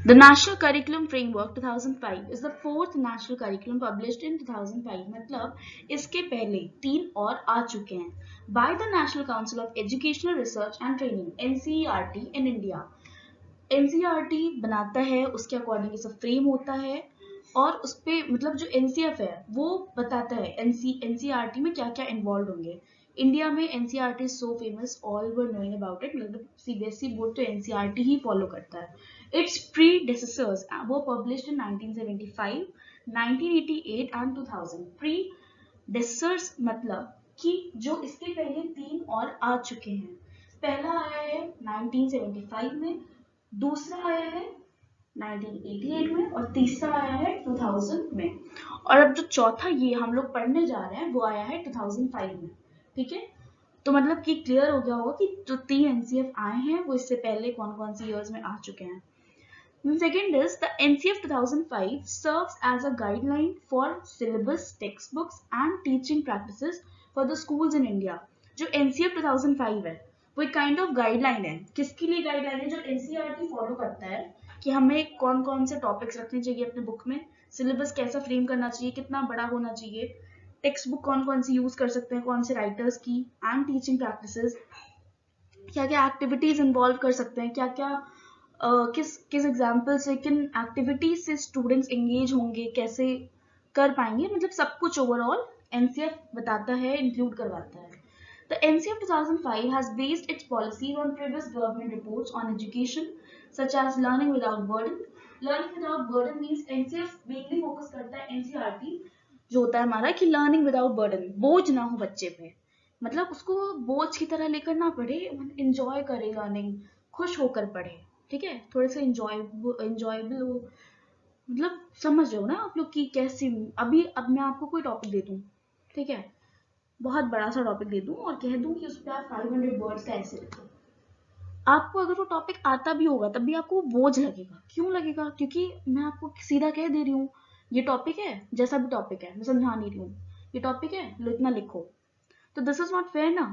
The National Curriculum Framework 2005 is the fourth national curriculum published in 2005. मतलब इसके पहले 3 और आ चुके हैं. By the National Council of Educational Research and Training (NCERT) in India. NCERT बनाता है, उसके अकॉर्डिंग ये सब फ्रेम होता है और उस पे मतलब जो NCF है वो बताता है NCERT में क्या क्या इन्वॉल्व होंगे. इंडिया में NCERT is so famous, all were knowing about it. मतलब CBSE बोर्ड तो NCERT ही फॉलो करता है. Its predecessors were published in 1975, 1988 and 2000. Predecessors मतलब कि जो इसके पहले 3 और आ चुके हैं. पहला आया है 1975 में, दूसरा आया है 1988 में और तीसरा आया है 2000 में. और अब जो चौथा ये हम लोग पढ़ने जा रहे हैं वो आया है 2005 में. ठीक है, तो मतलब कि क्लियर हो गया होगा कि जो 3 NCF आए हैं वो इससे पहले कौन कौन सी ईयर्स में आ चुके हैं. Second is the NCF 2005 serves as a guideline for syllabus, textbooks and teaching practices for the schools in India. जो NCF 2005 है वो एक काइंड ऑफ गाइडलाइन है. किसके लिए गाइडलाइन है? जो NCERT फॉलो करता है कि हमें कौन कौन से टॉपिक्स रखने चाहिए अपने बुक में, सिलेबस कैसा फ्रेम करना चाहिए, कितना बड़ा होना चाहिए, टेक्स्ट बुक कौन कौन सी यूज कर सकते हैं, कौन से राइटर्स की, एंड टीचिंग प्रैक्टिसेस, क्या क्या एक्टिविटीज इन्वॉल्व कर सकते हैं, क्या क्या किस किस एग्जाम्पल से, किन एक्टिविटीज से स्टूडेंट्स एंगेज होंगे, कैसे कर पाएंगे, मतलब सब कुछ ओवरऑल NCF बताता है, इंक्लूड करवाता है. The NCF 2005 has based its policies on previous government reports on education, such as learning without burden. Learning without burden means NCF mainly focus करता है NCERT जो होता है हमारा कि learning without burden, बोझ ना हो बच्चे पे, मतलब उसको बोझ की तरह लेकर ना पढ़े, enjoy करे लर्निंग, खुश होकर पढ़े. ठीक है, थोड़े से enjoyable हो, मतलब समझ रहे हो ना आप लोग कि कैसी. अभी अब मैं आपको कोई टॉपिक दे दूं, ठीक है, बहुत बड़ा सा टॉपिक दे दूं और कह दूं कि उस पर आप 500 वर्ड्स का ऐसे लिखो, आपको अगर वो टॉपिक आता भी होगा तब भी आपको बोझ लगेगा. क्यों लगेगा? क्योंकि मैं आपको सीधा कह दे रही हूँ ये टॉपिक है, जैसा भी टॉपिक है, मैं समझा नहीं रही हूँ, ये टॉपिक है लो इतना लिखो, तो दिस इज नॉट फेयर ना.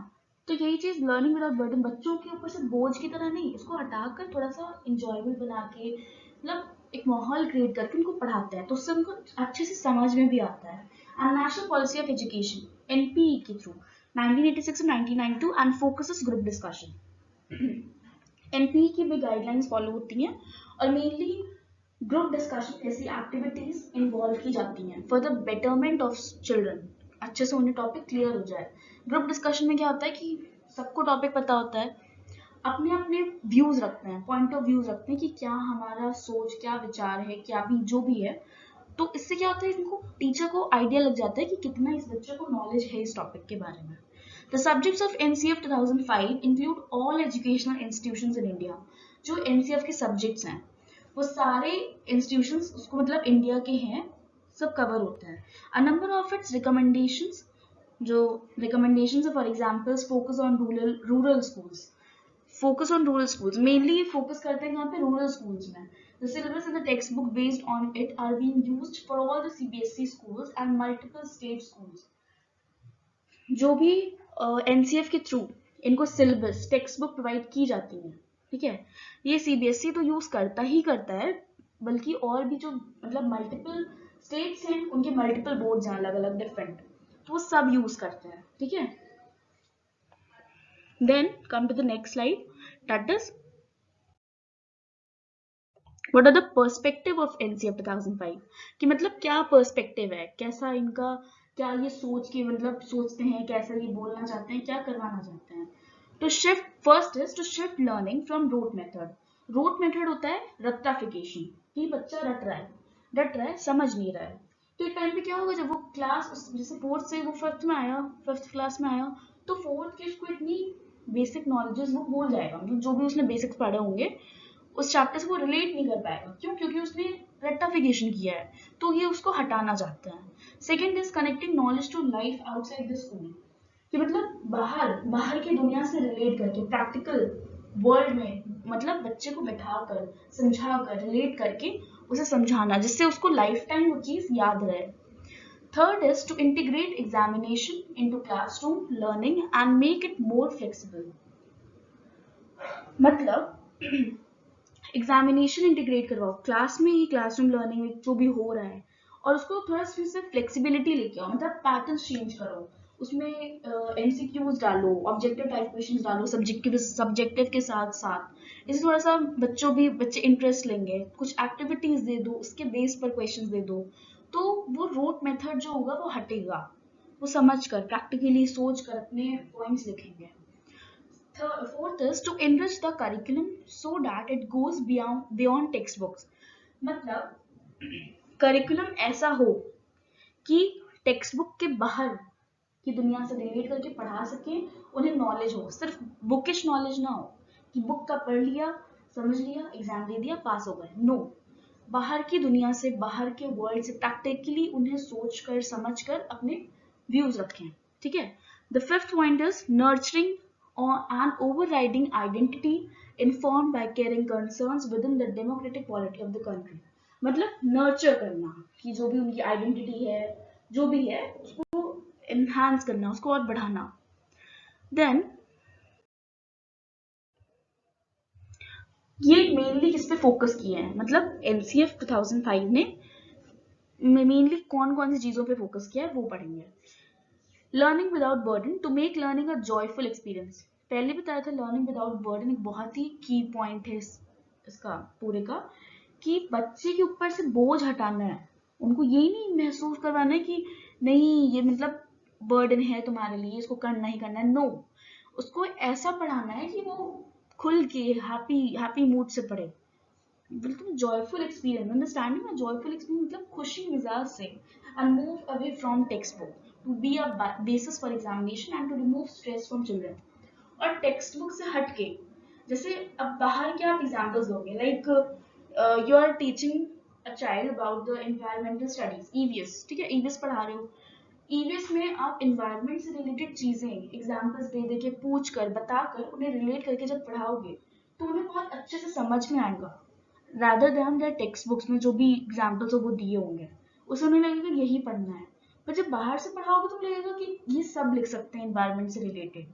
तो यही चीज लर्निंग विदाउट बर्डन, बच्चों के ऊपर से बोझ की तरह नहीं, इसको हटाकर थोड़ा सा इंजॉयबल बना के, मतलब एक माहौल क्रिएट करके उनको पढ़ाते हैं तो उससे उनको अच्छे से समझ में भी आता है. And national policy of education NPE के through 1986 and 1992 and focuses group discussion. NPE की भी गाइडलाइंस फॉलो होती हैं और मेनली ग्रुप डिस्कशन ऐसी एक्टिविटीज इन्वॉल्व की जाती हैं for the betterment of children, अच्छे से उन्हें टॉपिक क्लियर हो जाए. ग्रुप डिस्कशन में क्या होता है कि सबको टॉपिक पता होता है, अपने अपने व्यूज रखते हैं, पॉइंट ऑफ व्यूज रखते हैं कि क्या हमारा सोच, क्या विचार है, क्या भी जो भी है. तो इससे क्या होता है, इनको टीचर को आइडिया लग जाता है कि कितना इस बच्चे को नॉलेज है इस टॉपिक के बारे में. The subjects of NCF 2005 include all educational institutions in India. जो NCF के सब्जेक्ट्स हैं वो सारे इंस्टीट्यूशंस उसको मतलब इंडिया के हैं, सब कवर होते हैं. A number of its recommendations, जो रिकमेंडेशंस है for examples focus on rural schools, focus on rural schools, mainly focus करते हैं यहाँ पे रूरल स्कूल्स में. The syllabus and the textbook based on it are being used for all the CBSE schools and multiple state schools. जो भी NCF के through इनको syllabus, text book provide की जाती है, ठीक है, ये CBSE तो यूज करता ही करता है, बल्कि और भी जो मतलब मल्टीपल स्टेट्स हैं उनके मल्टीपल बोर्ड्स हैं अलग अलग डिफरेंट, तो वो सब यूज करते हैं. ठीक है, then come to the next slide, that is what are the perspective of NCF 2005, कि मतलब क्या पर्सपेक्टिव है, कैसा इनका, क्या ये सोच के मतलब सोचते हैं, कैसा ये बोलना चाहते हैं, क्या करवाना चाहते हैं. तो shift first is to shift learning from rote method. Rote method होता है रट्टाफिकेशन, कि बच्चा रट रहा है समझ नहीं रहा है. तो एक टाइम पे क्या होगा, जब वो क्लास जैसे फोर्थ से वो फिफ्थ में आया, फिफ्थ क्लास में आया, तो फोर्थ की उसको इतनी बेसिक नॉलेजेस वो भूल जाएगा, मतलब जो भी उसने बेसिक्स पढ़े होंगे उस चैप्टर से वो रिलेट नहीं कर पाएगा. क्यों? क्योंकि उसने रेक्टिफिकेशन किया है, तो ये उसको हटाना चाहते हैं. Second is connecting knowledge to life outside the school, कि मतलब बाहर बाहर की दुनिया से रिलेट करके प्रैक्टिकल वर्ल्ड में, मतलब बच्चे को बैठाकर समझाकर रिलेट करके उसे समझाना, जिससे उसको लाइफ टाइम वो चीज याद रहे. Third is to integrate examination into classroom learning and make it more flexible. मतलब एग्जामिनेशन इंटीग्रेट करवाओ, क्लास में ही क्लासरूम लर्निंग जो भी हो रहा है, और उसको थोड़ा सा फ्लेक्सिबिलिटी लेके आओ, मतलब पैटर्न्स चेंज करो, उसमें एमसीक्यूज डालो, ऑब्जेक्टिव टाइप क्वेश्चंस डालो सब्जेक्टिव के साथ साथ। इससे थोड़ा सा बच्चे इंटरेस्ट लेंगे, कुछ एक्टिविटीज दे दो, उसके बेस पर क्वेश्चंस दे दो, तो वो रोट मेथड जो होगा वो हटेगा, वो समझ कर प्रैक्टिकली सोच कर अपने पॉइंट्स लिखेंगे। Fourth is to enrich the curriculum so that it goes beyond textbooks. मतलब करिकुलम ऐसा हो कि टेक्स्ट बुक के बाहर की दुनिया से रिलेट करके पढ़ा सके, उन्हें नॉलेज हो, सिर्फ बुकिश नॉलेज ना हो कि बुक का पढ़ लिया, समझ लिया, एग्जाम दे दिया, पास हो गए। नो, बाहर की दुनिया से, बाहर के वर्ल्ड से प्रैक्टिकली उन्हें सोच कर समझ कर अपने व्यूज रखें। ठीक है। The fifth point is nurturing an overriding identity informed by caring concerns within the democratic polity of the country. मतलब नर्चर करना कि जो भी उनकी आइडेंटिटी है, जो भी है, उसको एनहांस करना, उसको और बढ़ाना। देन ये मेनली किस पे फोकस किए हैं, मतलब एनसीएफ 2005 ने मेनली कौन कौन सी चीजों पे फोकस किया है वो पढ़ेंगे। Learning without burden to make learning a joyful experience. पहले बताया था लर्निंग विदाउट बर्डन एक बहुत ही की पॉइंट है इसका पूरे का, कि बच्चे के ऊपर से बोझ हटाना है, उनको यही नहीं महसूस करवाना है कि नहीं ये मतलब बर्डन है तुम्हारे लिए, इसको करना ही करना है। नो, उसको ऐसा पढ़ाना है कि वो खुल के हैप्पी मूड से पढ़े, बिल्कुल जॉयफुल एक्सपीरियंस। अंडरस्टैंडिंग में जॉयफुल एक्सपीरियंस मतलब खुशी मिजाज से, and move away from text book to be a basis for examination and to remove stress from children. और टेक्स्ट बुक से हटके, जैसे अब बाहर के आप एग्जांपल्स दोगे, like you are teaching a child about the environmental studies, EVS, ठीक है, ईवीएस पढ़ा रहे हो, ईवीएस में आप एनवायरमेंट से रिलेटेड चीजें एग्जांपल्स दे दे के, पूछ कर, बता कर, उन्हें रिलेट करके जब पढ़ाओगे तो उन्हें बहुत अच्छे से समझ में आएगा, rather than the text books में जो भी एग्जाम्पल्स वो दिए होंगे, उसे उन्हें लगेगा यही पढ़ना है। पर जब बाहर से पढ़ाओगे तो लगेगा कि ये सब लिख सकते हैं एनवायरमेंट से related.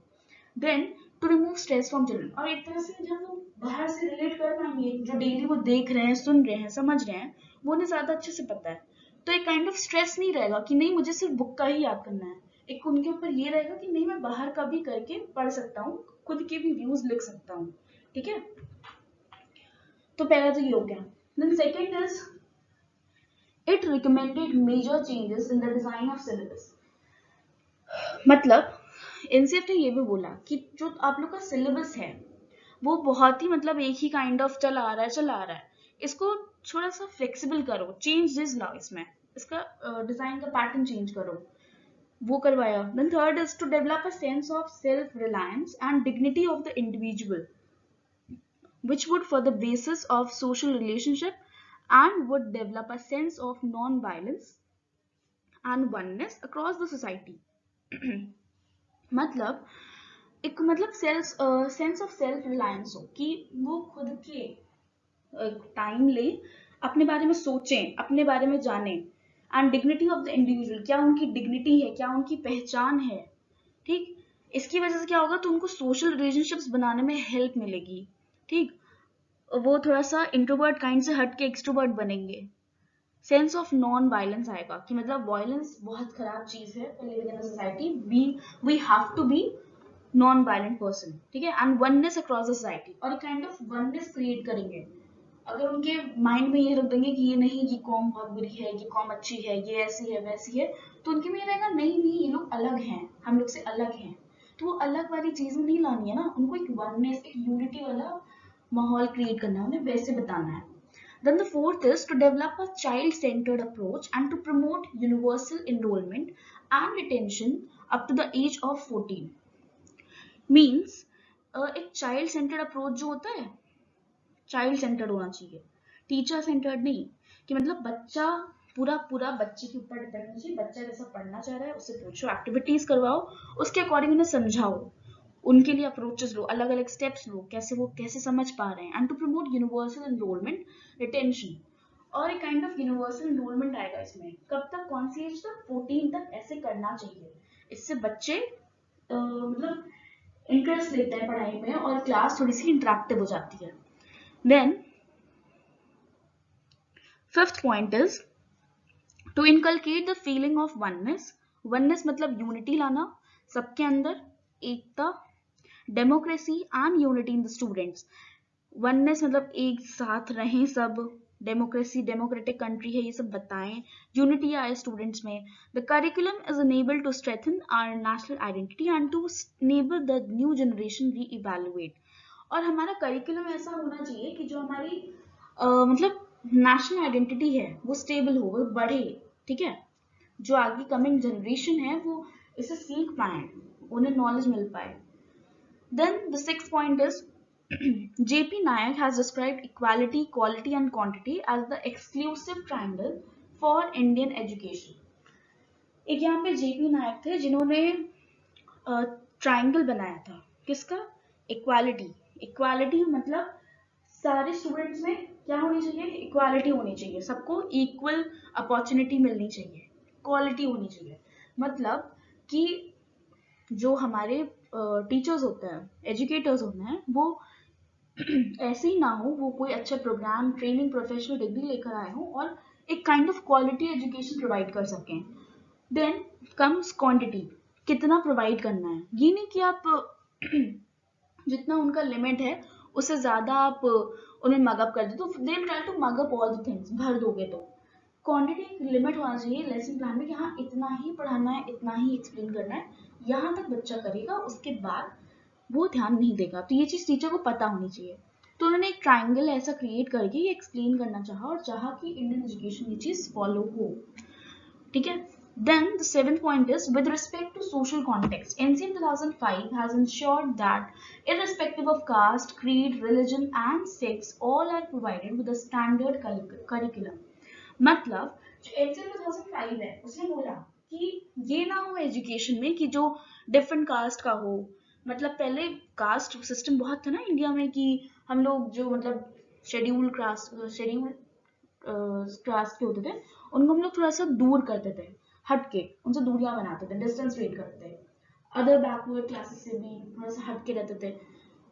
Then to remove stress from children, और एक तरह से जब वो बाहर से रिलेट कर पाएंगे, जो डेली वो देख रहे हैं, सुन रहे हैं, समझ रहे हैं, वो उन्हें ज्यादा अच्छे से पता है, तो एक काइंड ऑफ स्ट्रेस नहीं रहेगा कि नहीं मुझे सिर्फ बुक का ही याद करना है। एक उनके ऊपर ये रहेगा कि नहीं मैं बाहर का भी करके पढ़ सकता हूँ, खुद के भी व्यूज लिख सकता हूँ। ठीक है, तो पहला तो ये हो गया। Then second is it recommended major changes in the design of syllabus. मतलब एनसीएफ ने ये भी बोला कि जो आप लोग का सिलेबस है वो बहुत ही मतलब एक ही काइंड ऑफ चला आ रहा है, इसको थोड़ा सा फ्लेक्सिबल करो, चेंजेस लाओ इसमें, इसका डिजाइन का पैटर्न चेंज करो, वो करवाया। Then third is to develop a sense of self reliance and dignity of the individual which would for the basis of social relationship and would develop a sense of non-violence and oneness across the society. मतलब एक मतलब sense of self Reliance हो कि वो खुद के time ले, अपने बारे में सोचें, अपने बारे में जानें, and dignity of the individual, क्या उनकी डिग्निटी है, क्या उनकी पहचान है। ठीक, इसकी वजह से क्या होगा, तो उनको सोशल रिलेशनशिप्स बनाने में हेल्प मिलेगी। ठीक, वो थोड़ा सा इंट्रोवर्ट काइंड से हट के एक्सट्रोवर्ट बनेंगे। सेंस ऑफ नॉन वायलेंस आएगा कि मतलब वायलेंस बहुत खराब चीज है for living in a society, we have to be non violent person. ठीक है, and oneness across the society, और एक काइंड ऑफ वननेस क्रिएट करेंगे। अगर उनके माइंड में ये रख देंगे कि ये नहीं, ये कौम बहुत बुरी है, ये कौम अच्छी है, ये ऐसी है वैसी है, तो उनके में ये रहेगा नहीं नहीं ये लोग अलग हैं, हम लोग से अलग हैं। तो वो अलग वाली चीज नहीं लानी है ना, उनको एक वननेस, एक यूनिटी वाला माहौल क्रिएट करना है, उन्हें वैसे बताना है। Then the fourth is to develop a child-centered approach and to promote universal enrollment and retention up to the age of 14. Means एक child-centered approach जो होता है, child-centered होना चाहिए, teacher-centered नहीं, कि मतलब बच्चा पूरा पूरा बच्चे के ऊपर डिपेंड होना चाहिए, बच्चा जैसा पढ़ना चाह रहा है उससे पूछो, एक्टिविटीज करवाओ, उसके अकॉर्डिंग उन्हें समझाओ, उनके लिए अप्रोचेस लो, अलग अलग स्टेप्स लो, वो कैसे समझ पा रहे हैं, and to promote universal enrolment, retention, और एक काइंड ऑफ यूनिवर्सल एनरोलमेंट आएगा इसमें, कब तक, कौन सी एज तक, 14 तक ऐसे करना चाहिए। इससे बच्चे मतलब इंटरेस्ट लेते हैं पढ़ाई में और क्लास थोड़ी सी इंटरेक्टिव हो जाती है। Then fifth point is to inculcate the feeling of oneness. Oneness मतलब यूनिटी लाना सबके अंदर, एकता, democracy and unity in the students. Oneness मतलब एक साथ रहें सब, डेमोक्रेसी डेमोक्रेटिक कंट्री है ये सब बताएं, यूनिटी आए स्टूडेंट्स में. The curriculum is enabled to strengthen our national identity and to enable the new generation re-evaluate. और हमारा करिकुलम ऐसा होना चाहिए कि जो हमारी मतलब नेशनल आइडेंटिटी है वो स्टेबल हो, वो बढ़े. ठीक है, जो आगे कमिंग जनरेशन है वो इसे सीख पाए, उन्हें नॉलेज मिल पाए. Then the sixth point is J.P. Nayak has described equality, quality and quantity as the exclusive triangle for Indian education. एक यहाँ पे J.P. नायक थे जिन्होंने ट्राइंगल बनाया था. किसका? इक्वालिटी. इक्वालिटी मतलब सारे स्टूडेंट्स में क्या होनी चाहिए? इक्वालिटी होनी चाहिए, सबको इक्वल अपॉर्चुनिटी मिलनी चाहिए. क्वालिटी होनी चाहिए मतलब कि जो हमारे टीचर्स होते हैं, एजुकेटर्स होते हैं, वो ऐसे ही ना हो, वो कोई अच्छा प्रोग्राम, ट्रेनिंग, प्रोफेशनल डिग्री लेकर आए हो और एक kind of quality education provide कर सकें. देन कम्स क्वांटिटी, कितना प्रोवाइड करना है. ये नहीं कि आप जितना उनका लिमिट है उससे ज्यादा आप उन्हें मगअप कर दो, तो they try to mug up all the things, भर दोगे तो. क्वांटिटी एक लिमिट होना चाहिए लेसन प्लान में कि हाँ इतना ही पढ़ाना है, इतना ही एक्सप्लेन करना है, यहाँ तक बच्चा करेगा, उसके बाद वो ध्यान नहीं देगा. तो ये चीज टीचर को पता होनी चाहिए. तो उन्होंने एक ट्राइंगल ऐसा क्रिएट करके ये एक्सप्लेन करना चाहा और चाहा कि इंडियन एजुकेशन ये चीज फॉलो हो. ठीक है. Then the seventh point is with respect to social context. NCM 2005 has ensured that irrespective of caste, creed, religion and sex, all are provided with a standard curriculum. मतलब जो NCM 2005 है उसने बोला कि ये ना हो एजुकेशन में कि जो डिफरेंट कास्ट का हो. मतलब पहले कास्ट सिस्टम बहुत था ना इंडिया में कि हम लोग जो मतलब शेड्यूल कास्ट के होते थे उनको हम लोग थोड़ा सा दूर करते थे, हटके उनसे दूरियां बनाते थे, डिस्टेंस क्रिएट करते थे. अदर बैकवर्ड क्लासेस से भी थोड़ा सा हटके रहते थे.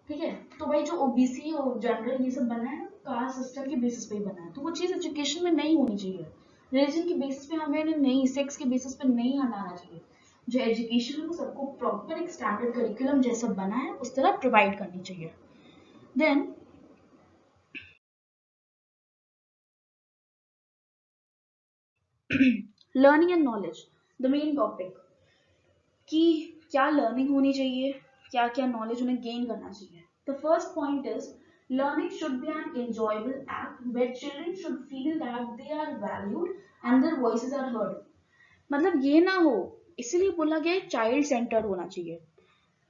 ठीक है, तो भाई जो ओबीसी और जनरल ये सब बना है कास्ट सिस्टम के बेसिस पे ही बना है, तो वो चीज एजुकेशन में नहीं होनी चाहिए. रिलीजन के बेसिस पे हमें नहीं, सेक्स के बेसिस पे नहीं हटाना चाहिए. जो एजुकेशन है वो सबको प्रॉपर एक स्टैंडर्ड करिकुलम जैसा बना है उस तरह प्रोवाइड करनी चाहिए. Then learning and knowledge, the main topic कि क्या लर्निंग होनी चाहिए, क्या क्या नॉलेज उन्हें गेन करना चाहिए. The first point is learning should be an enjoyable act where children should feel that they are valued and their voices are heard. मतलब ये ना हो, इसीलिए बोला गया है चाइल्ड सेंटर्ड होना चाहिए.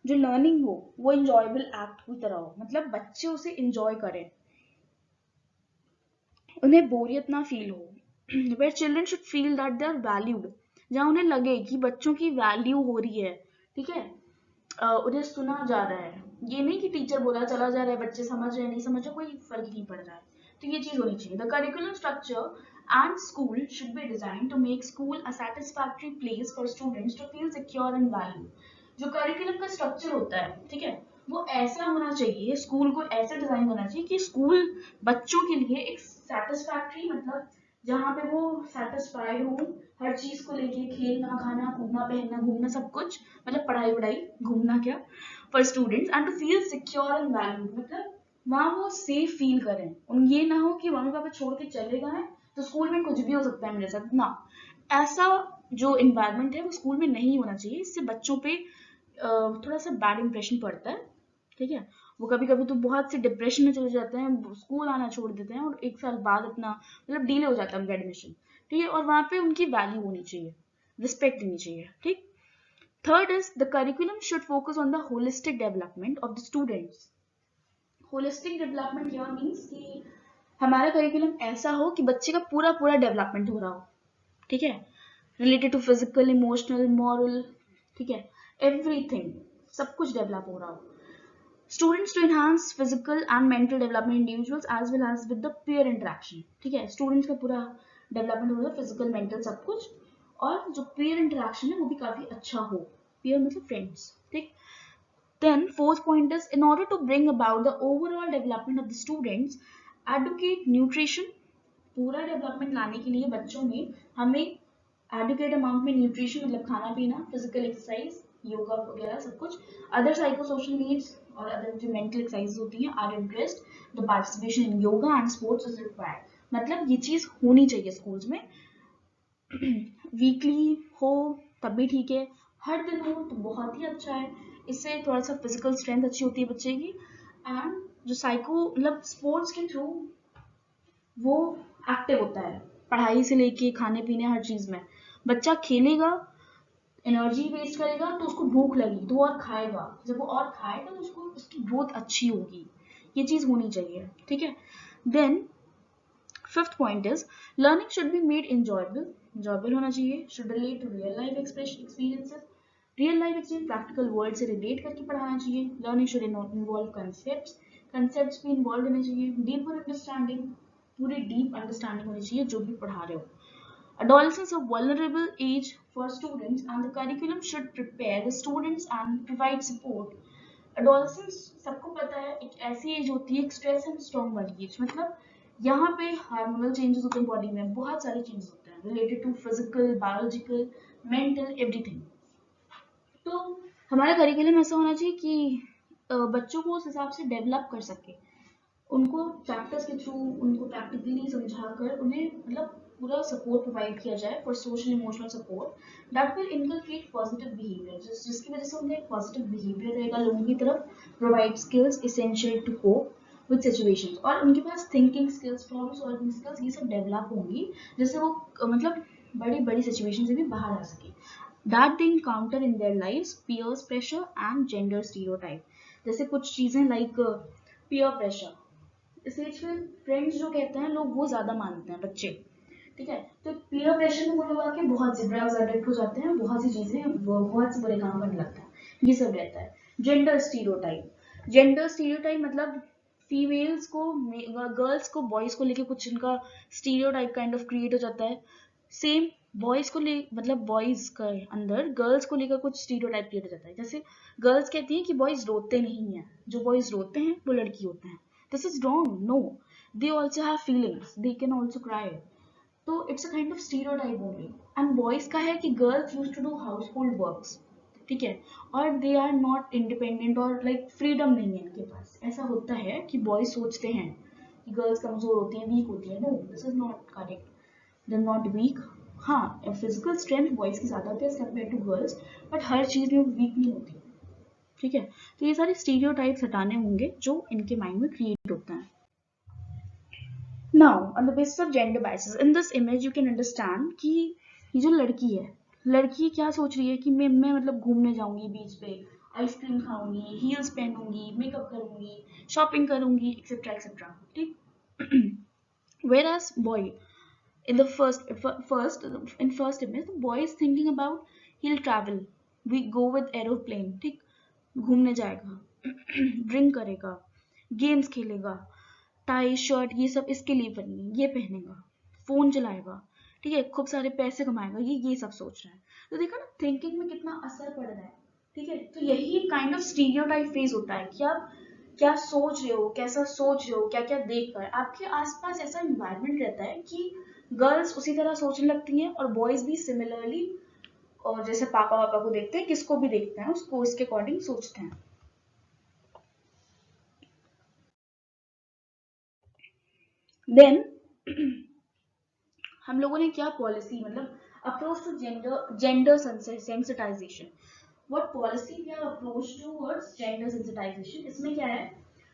जो लर्निंग हो वो एंजॉयबल एक्ट की तरह हो, मतलब बच्चे उसे एंजॉय करें, उन्हें बोरियत ना फील हो. Where children should feel that they are valued, जहाँ उन्हें लगे कि बच्चों की वैल्यू हो रही है. ठीक है, उन्हें सुना जा रहा है. ये नहीं कि टीचर बोला चला जा रहा है, बच्चे समझ रहे हैं नहीं समझ रहे, कोई फर्क नहीं पड़ रहा है. तो ये चीज होनी चाहिए. The curriculum structure and school should be designed to make school a satisfactory place for students to feel secure and valued. जो करिकुलम का स्ट्रक्चर होता है, ठीक है, वो ऐसा होना चाहिए, स्कूल को ऐसे डिजाइन होना चाहिए कि स्कूल बच्चों के लिए एक सेटिस्फैक्ट्री, मतलब जहाँ पे वो सेटिस्फाइड हो हर चीज को लेके, खेलना, खाना, कूदना, पहनना, घूमना, सब कुछ, मतलब पढ़ाई वढ़ाई, घूमना क्या, for students and to feel secure and valued. मतलब वहाँ वो सेफ फील करें. उन ये ना हो कि मम्मी पापा छोड़ के चले गए तो स्कूल में कुछ भी हो सकता है मेरे साथ ना. ऐसा जो इन्वायरमेंट है वो स्कूल में नहीं होना चाहिए. इससे बच्चों पे थोड़ा सा बैड इंप्रेशन पड़ता है. ठीक है, वो कभी कभी तो बहुत से डिप्रेशन में चले जाते हैं, स्कूल आना छोड़ देते हैं और एक साल बाद अपना मतलब डिले हो जाता है उनका एडमिशन. ठीक है, और वहाँ पे उनकी वैल्यू होनी चाहिए, रिस्पेक्ट देनी चाहिए. ठीक. Third is the curriculum should focus on the holistic development of the students. Holistic development क्या मीन्स कि हमारा करिकुलम ऐसा हो कि बच्चे का पूरा पूरा डेवलपमेंट हो रहा हो. ठीक है, related to physical, emotional, moral, ठीक है, एवरीथिंग, सब कुछ डेवलप हो रहा हो. Students to enhance physical and mental development individuals as well as with the peer interaction. ठीक है, स्टूडेंट्स का पूरा डेवलपमेंट हो रहा है, फिजिकल, मेंटल, सब कुछ, और जो पीयर इंटरेक्शन है वो भी काफी अच्छा हो. पीयर मतलब फ्रेंड्स. ठीक. Then fourth point is in order to bring about the overall development of the students, educate nutrition, पूरा डेवलपमेंट लाने के लिए बच्चों में हमें एडिक्वेट अमाउंट में न्यूट्रिशन मतलब खाना पीना, फिजिकल एक्सरसाइज, योगा वगैरह सब कुछ, अदर साइको सोशल नीड्स और अदर जो मेंटल एक्सरसाइज होती हैं, our interest, the participation in yoga and sports is required. मतलब ये चीज होनी चाहिए स्कूल्स में, वीकली हो तब भी ठीक है, हर दिन हो तो बहुत ही अच्छा है, इससे थोड़ा सा फिजिकल स्ट्रेंथ अच्छी होती है बच्चे की, एंड जो साइको मतलब स्पोर्ट्स के थ्रू वो एक्टिव होता है, पढ़ाई से लेके खाने पीने हर चीज में। बच्चा खेलेगा, एनर्जी वेस्ट करेगा तो उसको भूख लगी तो वो और खाएगा, जब वो और खाएगा तो उसको उसकी ग्रोथ अच्छी होगी, ये चीज होनी चाहिए, ठीक है। Then fifth point is learning should be made enjoyable होना चाहिए, should relate to real life experiences, real life experience practical world से रिलेट करके पढ़ाना चाहिए। लर्निंग शुड इन्वॉल्व कंसेप्ट्स भी इन्वॉल्व होने चाहिए, डीपर अंडरस्टैंडिंग, पूरी डीप अंडरस्टैंडिंग होनी चाहिए जो भी पढ़ा रहे हो। Adolescence is a vulnerable age for students and the curriculum should prepare the students and provide support. Adolescence सबको पता है एक ऐसी एज होती है, एक स्ट्रेस एंड स्ट्रॉन्ग वाली एज, मतलब यहाँ पे हार्मोनल चेंजेस होते हैं बॉडी में, बहुत सारे चेंजेस होते हैं related to physical, biological, mental, everything. तो हमारा करिकुलम ऐसा होना चाहिए कि बच्चों को उस हिसाब से डेवलप कर सके, उनको चैप्टर्स के थ्रू उनको प्रैक्टिकली समझाकर उन्हें मतलब पूरा सपोर्ट प्रोवाइड किया जाए for social emotional support that will inculcate positive behaviour, जिसकी वजह से उन्हें पॉजिटिव बिहेवियर रहेगा लोगों की तरफ, provide skills essential to cope with situations, और उनके पास thinking skills, problem solving skills, ये सब डेवलप होंगी जिससे वो मतलब बड़ी बड़ी सिचुएशन से भी बाहर आ सके। That they encounter in their lives peers pressure and gender stereotype, जैसे कुछ चीजें लाइक पीयर प्रेशर, इस एज में फ्रेंड्स जो कहते हैं लोग वो ज्यादा मानते हैं बच्चे, ठीक है। तो पीयर प्रेशर में वो लोग आके बहुत से ड्रग्स एडिक्ट हो जाते हैं, बहुत सी चीजें बहुत से बुरे काम करने लगते हैं, ये सब रहता है। जेंडर स्टीरियोटाइप मतलब फीमेल्स को, गर्ल्स को बॉयज को लेके कुछ इनका स्टीरियोटाइप काइंड ऑफ क्रिएट हो जाता है, सेम बॉयज को ले मतलब बॉयज के अंदर गर्ल्स को लेकर कुछ स्टीरियोटाइप क्रिएट हो जाता है, जैसे गर्ल्स कहती हैं कि बॉयज रोते नहीं हैं, जो बॉयज रोते हैं वो लड़की होते हैं, this is wrong, no, they also have feelings, they can also cry, तो it's a kind of stereotype only। and boys का है कि girls used to do household works, ठीक है, और they are not independent और like freedom नहीं है इनके पास, ऐसा होता है कि boys सोचते हैं कि girls कमजोर होती हैं, weak होती हैं, no, this is not correct, they're not weak। हाँ, physical strength boys की ज्यादा होती है compared to girls, but हर चीज में weak नहीं होती, ठीक है। तो ये सारे स्टीरियोटाइप्स हटाने होंगे जो इनके माइंड में क्रिएट होते हैं। Now on the basis of gender biases in this image you can understand कि ये जो लड़की है, लड़की क्या सोच रही है कि मैं मतलब घूमने जाऊंगी बीच पे, आइसक्रीम खाऊंगी, हील्स पहनूंगी, मेकअप करूंगी, शॉपिंग करूंगी, एक्सेट्रा एक्सेट्रा, ठीक। whereas boy in the first image the boy is thinking about he'll travel, we go with aeroplane, ठीक, घूमने जाएगा, ड्रिंक करेगा, गेम्स खेलेगा, टाई शर्ट ये सब इसके लिए बनी, ये पहनेगा, फोन चलाएगा, ठीक है, खूब सारे पैसे कमाएगा, ये सब सोच रहा है। तो देखा ना थिंकिंग में कितना असर पड़ रहा है, ठीक है। तो यही काइंड ऑफ स्टीरियोटाइप फेज होता है कि आप क्या सोच रहे हो, कैसा सोच रहे हो, क्या क्या देख कर आपके आसपास ऐसा इन्वायरमेंट रहता है कि गर्ल्स उसी तरह सोचने लगती हैं और बॉयज भी सिमिलरली, और जैसे पापा वापा को देखते हैं, किसको भी देखते हैं उसको इसके अकॉर्डिंग सोचते हैं। देन हम लोगों ने क्या पॉलिसी मतलब approach to gender sensitisation, what policy we have approach towards gender sensitisation, इसमें क्या है,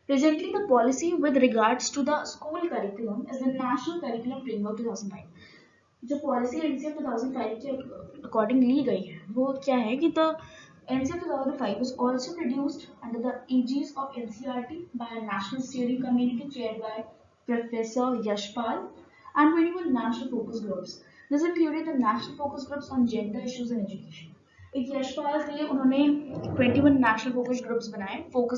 presently the policy with regards to the school curriculum is the national curriculum framework 2005, जो पॉलिसी एनसीएफ 2005 के अकॉर्डिंग ली गई है वो क्या है कि the NCF 2005 was also produced under the aegis of NCERT by a national steering committee chaired by Professor Yashpal and 21 national focus groups. This included the national focus groups on gender issues in education. एक यशपाल थे, उन्होंने 21 national focus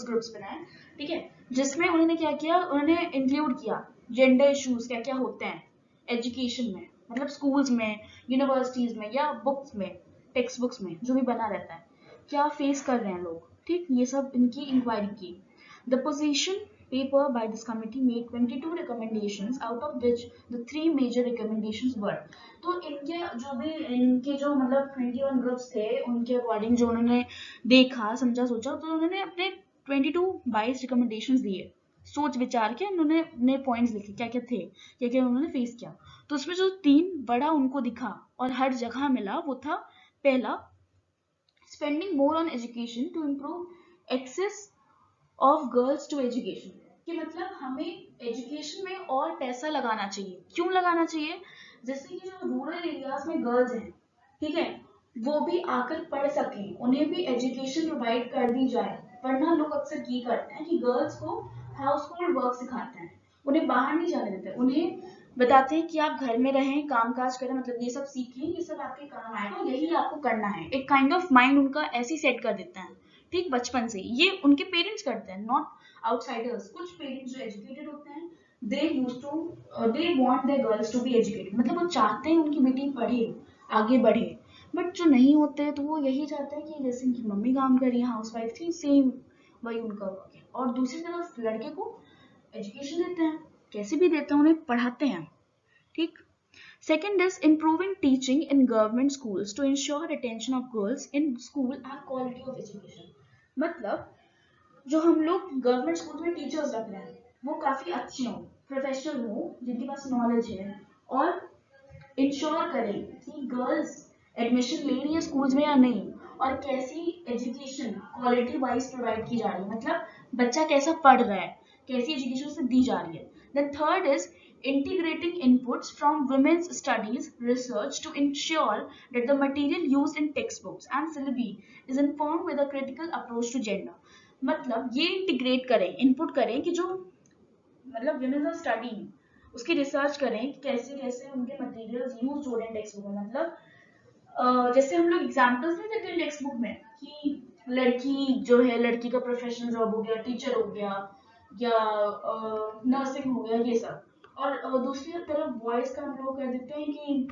groups बनाए, ठीक है, जिसमें उन्होंने क्या किया, उन्होंने इंक्लूड किया जेंडर इश्यूज क्या क्या होते हैं एजुकेशन में, मतलब स्कूल्स में, यूनिवर्सिटीज में या बुक्स में, टेक्स्ट बुक्स में जो भी बना रहता है, क्या फेस कर रहे हैं लोग, ठीक, ये सब इनकी इंक्वायरी की। The position paper by this committee made 22 recommendations, out of which the three major recommendations were. तो इनके जो मतलब 21 ग्रुप्स थे, उनके अकॉर्डिंग जो उन्होंने देखा समझा सोचा, तो उन्होंने अपने 22 रिकमेंडेशंस दिए, सोच विचार के उन्होंने अपने पॉइंट्स लिखे, क्या क्या थे, क्या क्या उन्होंने फेस किया। तो उसमें जो 3 बड़ा उनको दिखा और हर जगह मिला, वो था पहला, spending more on education to improve access of girls to education, कि मतलब हमें एजुकेशन में और पैसा लगाना चाहिए। क्यों लगाना चाहिए? जैसे कि जो रूरल एरियाज में गर्ल्स हैं, ठीक है, वो भी आकर पढ़ सकें, उन्हें भी एजुकेशन प्रोवाइड कर दी जाए। वरना लोग अक्सर ये करते हैं कि गर्ल्स को हाउस होल्ड वर्क सिखाते हैं, उन्हें बाहर नहीं जाने देते, उन्हें बताते हैं कि आप घर में रहें, काम काज करें, मतलब ये सब सीखें, ये सब आपके काम आएगा, यही आपको करना है। एक काइंड ऑफ माइंड उनका ऐसी सेट कर देते हैं, ठीक, बचपन से। ये उनके पेरेंट्स करते हैं, नॉट आउटसाइडर्स। कुछ पेरेंट्स जो एजुकेटेड होते हैं, they want their girls to be educated, मतलब वो चाहते हैं उनकी बेटी पढ़े, आगे बढ़े। बट जो नहीं होते तो वो यही चाहते हैं कि जैसे उनकी मम्मी काम कर रही है, हाउसवाइफ थी, सेम वही उनका वर्क है। और दूसरी तरफ लड़के को एजुकेशन देते हैं, कैसे भी देते हैं, उन्हें पढ़ाते हैं, ठीक। Second is improving teaching in government schools to ensure attention of girls in school and quality of education. मतलब जो हम लोग गवर्नमेंट स्कूल में टीचर्स रख रहे हैं, वो काफी अच्छे हों, प्रोफेशनल हों, जिनके पास नॉलेज है, और इंश्योर करें कि गर्ल्स एडमिशन ले रही है स्कूल्स में या नहीं, और कैसी एजुकेशन क्वालिटी वाइज प्रोवाइड की जा रही है, मतलब बच्चा कैसा पढ़ रहा है, कैसी एजुकेशन उसे दी जा रही है। Then third is integrating inputs from women's studies research to ensure that the material used in textbooks and syllabi is informed with a critical approach to gender. मतलब ये इंटीग्रेट करें, इनपुट करें कि जो मतलब women's are studying, उसकी research करें कि कैसे कैसे उनके मटेरियल्स यूज हो रहे हैं टेक्स्ट बुक में। मतलब जैसे हम लोग एग्जाम्पल्स नहीं देते हैं टेक्स्ट बुक में कि लड़की जो है, लड़की का प्रोफेशनल जॉब हो गया, टीचर हो गया, या नर्सिंग हो गया, ये सब। और दूसरी तरफ बॉयज का हम लोग कह देते हैं कि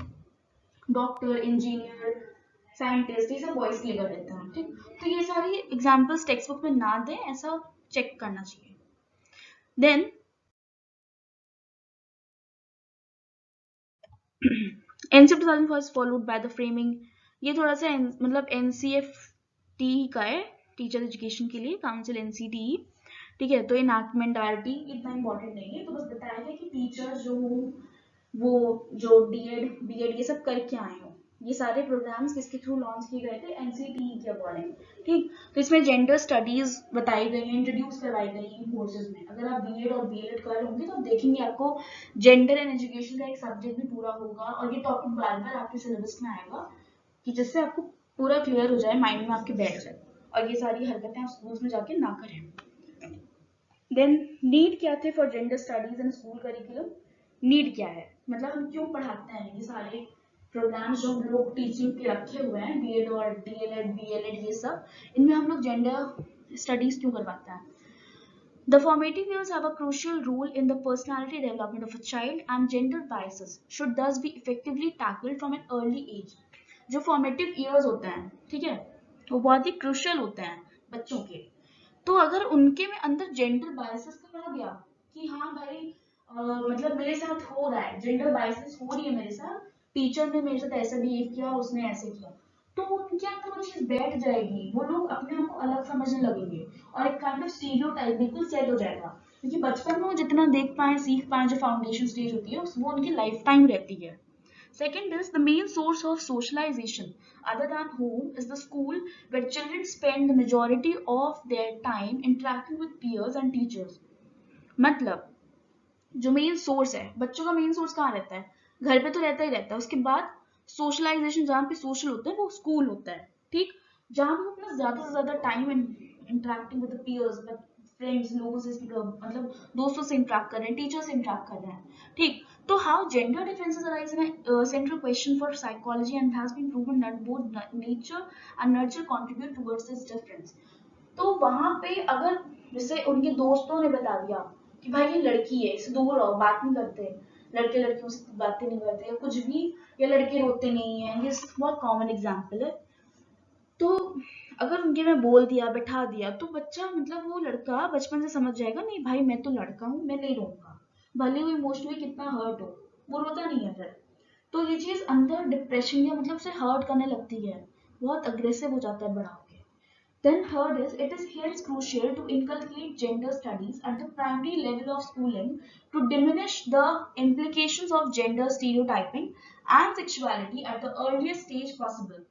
डॉक्टर, इंजीनियर, साइंटिस्ट, ये सब बॉयज के लिए कर देते हैं, ठीक। तो ये सारी एग्जाम्पल्स टेक्स्ट बुक में ना दें, ऐसा चेक करना चाहिए। Then NCF 2004 is followed by the framing. ये थोड़ा सा मतलब एनसीएफटी का है, टीचर एजुकेशन के लिए काउंसिल, एनसीटीई, ठीक है। तो इनैक्टमेंट आरटी इतना इंपॉर्टेंट नहीं है, तो बस बताया है कि टीचर जो वो जो डीएड बीएड ये सब करके आए हो, ये सारे प्रोग्राम्स किसके थ्रू लॉन्च किए गए थे, एनसीटीई के अकॉर्डिंग, ठीक। तो इसमें जेंडर स्टडीज बताई गई हैं, इंट्रोड्यूस करवाई गई हैं कोर्सेज में। अगर आप बीएड और बीएलएड कर रहे होंगे तो आप देखेंगे आपको जेंडर एंड एजुकेशन का एक सब्जेक्ट भी पूरा होगा, और ये टॉपिक बार बार आपके सिलेबस में आएगा, कि जिससे आपको पूरा क्लियर हो जाए, माइंड में आपके बैठ जाए, और ये सारी हरकतें आप स्कूल्स में जाके ना करें। देन नीड क्या थे for gender studies in school curriculum? Need क्या है, मतलब हम क्यों पढ़ाते हैं, ये सारे प्रोग्राम्स जो हम लोग टीचिंग के रखे हुए हैं, बीएड और डीएलएड बीएलएड ये सब, इनमें हम लोग जेंडर स्टडीज क्यों करवाते हैं? The formative years have a crucial role in the personality development of a child, and gender biases should thus be effectively tackled from an early age. जो formative years होते हैं, ठीक है, वो बहुत ही क्रूशियल होते हैं बच्चों के। तो अगर उनके में अंदर जेंडर बायसेस का आ गया कि हाँ भाई मतलब मेरे साथ हो रहा है, जेंडर बायसेस हो रही है मेरे साथ, टीचर ने मेरे साथ ऐसा बिहेव किया, उसने ऐसे किया, तो उनके अंदर वो चीज बैठ जाएगी, वो लोग अपने आप को अलग समझने लगेंगे, और एक काइंड ऑफ स्टीरियोटाइप बिल्कुल सेट हो जाएगा। क्योंकि बचपन में वो जितना देख पाए सीख पाए, जो फाउंडेशन स्टेज होती है वो उनकी लाइफ टाइम रहती है। Second is the main source of socialization other than home is the school, where children spend the majority of their time interacting with peers and teachers. मतलब जो मेन सोर्स है, बच्चों का मेन सोर्स कहाँ रहता है? घर पे तो रहता ही रहता है, उसके बाद सोशलाइजेशन जहाँ पे सोशल होता है वो स्कूल होता है, ठीक। जहाँ पे अपना ज्यादा से ज्यादा time interacting with peers, friends, लोगों से मतलब दोस्तों से इंटरेक्ट कर रहे हैं, टीचर से इंटरेक्ट कर रहे हैं, ठीक। तो how gender differences arise in a central question for psychology, and has been proven that both nature and nurture contribute towards this difference. तो वहां पे अगर जैसे उनके दोस्तों ने बता दिया कि भाई ये लड़की है, इससे दूर रहो, बात नहीं करते, लड़के लड़कियों से बातें नहीं करते, या कुछ भी, या लड़के रोते नहीं है, ये बहुत कॉमन एग्जाम्पल है। तो अगर उनके में बोल दिया, बैठा दिया, तो बच्चा मतलब वो लड़का बचपन से समझ जाएगा नहीं भाई मैं तो लड़का हूँ, मैं नहीं रोऊंगा, भले वो इमोशनली कितना हर्ट हो, वो रोता नहीं है फिर। तो ये चीज अंदर डिप्रेशन या मतलब उसे हर्ट करने लगती है, बहुत अग्रेसिव हो जाता है बड़ा होके। Then third is, it is hence crucial to inculcate gender studies at the primary level of schooling to diminish the implications of gender stereotyping and sexuality at the earliest stage possible.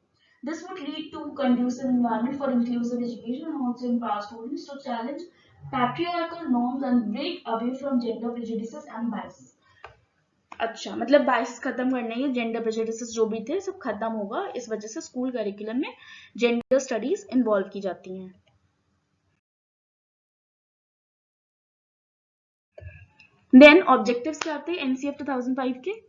This would lead to conducive environment for inclusive education and also empower students to challenge patriarchal norms and break away from gender prejudices and biases. अच्छा, मतलब बाइस खत्म करने ये gender prejudices जो भी थे सब खत्म होगा, इस वजह से स्कूल करिकुलम में जेंडर स्टडीज इन्वॉल्व की जाती हैं। देन ऑब्जेक्टिव्स क्या आते हैं एनसीएफ 2005 के?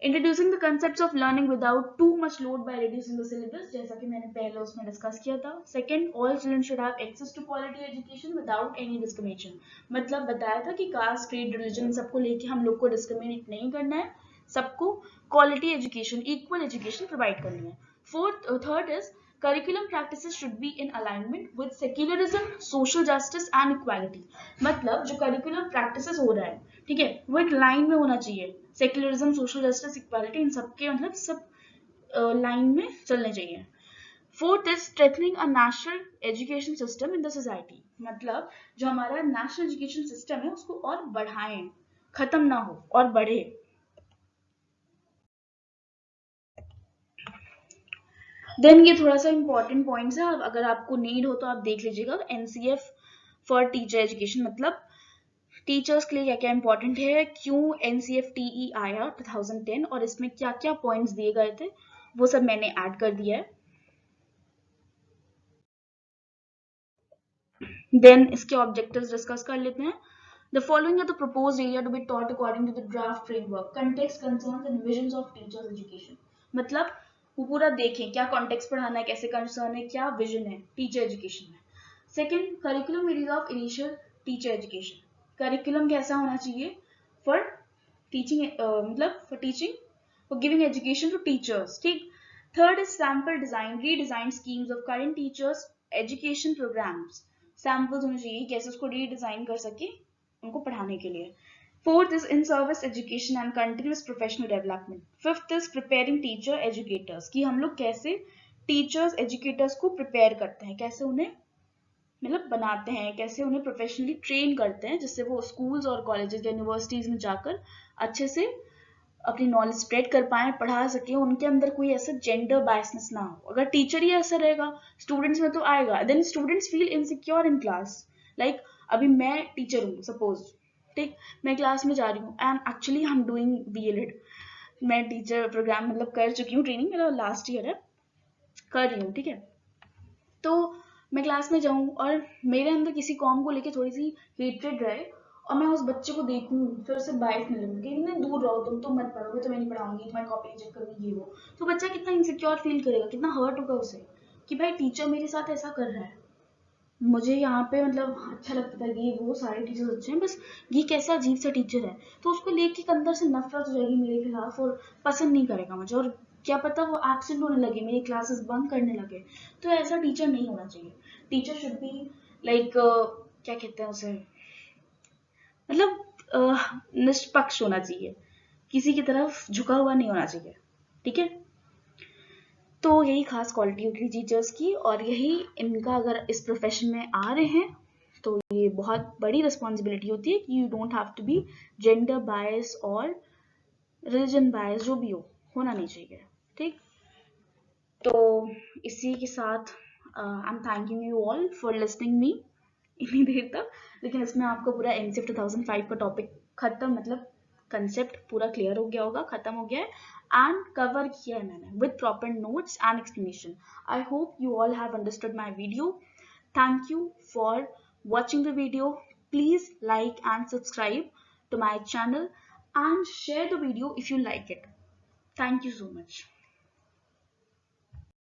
Introducing the concepts of learning without too much load by reducing the syllabus, जैसा कि मैंने पहले उसमें डिस्कस किया था। Second, all children should have access to quality education without any discrimination, मतलब बताया था कि कास्ट, क्रीड, रिलीजन सबको लेके हम लोग को डिस्क्रिमिनेट नहीं करना है, सबको quality education, equal education provide करनी है। Third is curriculum practices should be in alignment with secularism, social justice and equality, मतलब जो curriculum practices हो रहा है, ठीक है, वो एक लाइन में होना चाहिए, सेक्युलरिज्म, सोशल जस्टिस, इक्वालिटी, इन सबके मतलब सब लाइन में चलने चाहिए। Fourth is strengthening a national education system in the society, मतलब जो हमारा नेशनल एजुकेशन सिस्टम है उसको और बढ़ाएं, खत्म ना हो और बढ़े। देन ये थोड़ा सा इंपॉर्टेंट पॉइंट्स है, अगर आपको नीड हो तो आप देख लीजिएगा। एनसीएफ फॉर टीचर एजुकेशन, मतलब टीचर्स के लिए क्या क्या इंपॉर्टेंट है, क्यों एनसीएफ टीई आया 2010 और इसमें क्या क्या पॉइंट्स दिए गए थे, वो सब मैंने ऐड कर दिया है। देन इसके ऑब्जेक्टिव्स डिस्कस कर लेते हैं। The following are the proposed area to be taught according to the draft framework: context, concerns and visions of teachers education, मतलब वो पूरा देखें क्या कॉन्टेक्स्ट पढ़ाना है, कैसे कंसर्न है, क्या विजन है टीचर एजुकेशन में। Second, curriculum area of initial teacher education, curriculum कैसा होना चाहिए फॉर टीचिंग, मतलब for teaching, for giving education to teachers, ठीक। Third is sample design, redesign schemes of current teachers education programmes, samples होने चाहिए कैसे उसको रीडिजाइन कर सके उनको पढ़ाने के लिए। Fourth is in service education and continuous professional development. Fifth is preparing teacher educators, कि हम लोग कैसे टीचर्स एजुकेटर्स को प्रिपेयर करते हैं, कैसे उन्हें मतलब बनाते हैं, कैसे उन्हें प्रोफेशनली ट्रेन करते हैं, जिससे वो स्कूल्स और कॉलेजेस यूनिवर्सिटीज में जाकर अच्छे से अपनी नॉलेज स्प्रेड कर पाए, पढ़ा सके, उनके अंदर कोई ऐसा जेंडर बायसनेस ना हो। अगर टीचर ही ऐसा रहेगा स्टूडेंट्स में तो आएगा, then students feel insecure in class. Like अभी मैं टीचर हूँ सपोज, ठीक, मैं क्लास में जा रही हूँ and actually I am doing B.El.Ed, मैं टीचर प्रोग्राम मतलब कर चुकी हूँ, ट्रेनिंग मेरा लास्ट ईयर है, कर रही हूँ, ठीक है। तो मैं क्लास में जाऊं और मेरे अंदर किसी कॉम को लेके थोड़ी सी हेट्रेड रहे और मैं उस बच्चे को देखूं फिर उससे बाइस मिलूं कि इतने दूर रहो, तुम तो मत पढ़ोगे तो मैं नहीं पढ़ाऊंगी, तुम्हारी कॉपी रिजेक्ट करूंगी, ये वो, तो बच्चा कितना इनसिक्योर फील करेगा, कितना हर्ट होगा उसे कि भाई टीचर मेरे साथ ऐसा कर रहा है। मुझे यहाँ पे मतलब अच्छा लगता था कि ये वो सारे टीचर्स अच्छे हैं, बस ये कैसा अजीब सा टीचर है, तो उसको लेके एक अंदर से नफरत हो जाएगी मेरे खिलाफ और पसंद नहीं करेगा मुझे, और क्या पता वो एब्सेंट होने लगे, मेरी क्लासेस बंक करने लगे। तो ऐसा टीचर नहीं होना चाहिए। टीचर शुड बी लाइक क्या कहते हैं उसे, मतलब निष्पक्ष होना चाहिए, किसी की तरफ झुका हुआ नहीं होना चाहिए, ठीक है। तो यही खास क्वालिटी होगी टीचर्स की, और यही इनका अगर इस प्रोफेशन में आ रहे हैं तो ये बहुत बड़ी रिस्पॉन्सिबिलिटी होती है कि you don't have to be gender bias और रिलीजन बायस, जो भी हो, होना नहीं चाहिए, ठीक। तो इसी के साथ I am thanking you all for listening me इतनी देर तक, लेकिन इसमें आपको पूरा एनसीएफ 2005 का टॉपिक खत्म, मतलब कंसेप्ट पूरा क्लियर हो गया होगा, खत्म हो गया है एंड कवर किया है मैंने with proper notes and explanation. I hope you all have understood my video. Thank you for watching the video. Please like and subscribe to my channel and share the video if you like it. Thank you so much.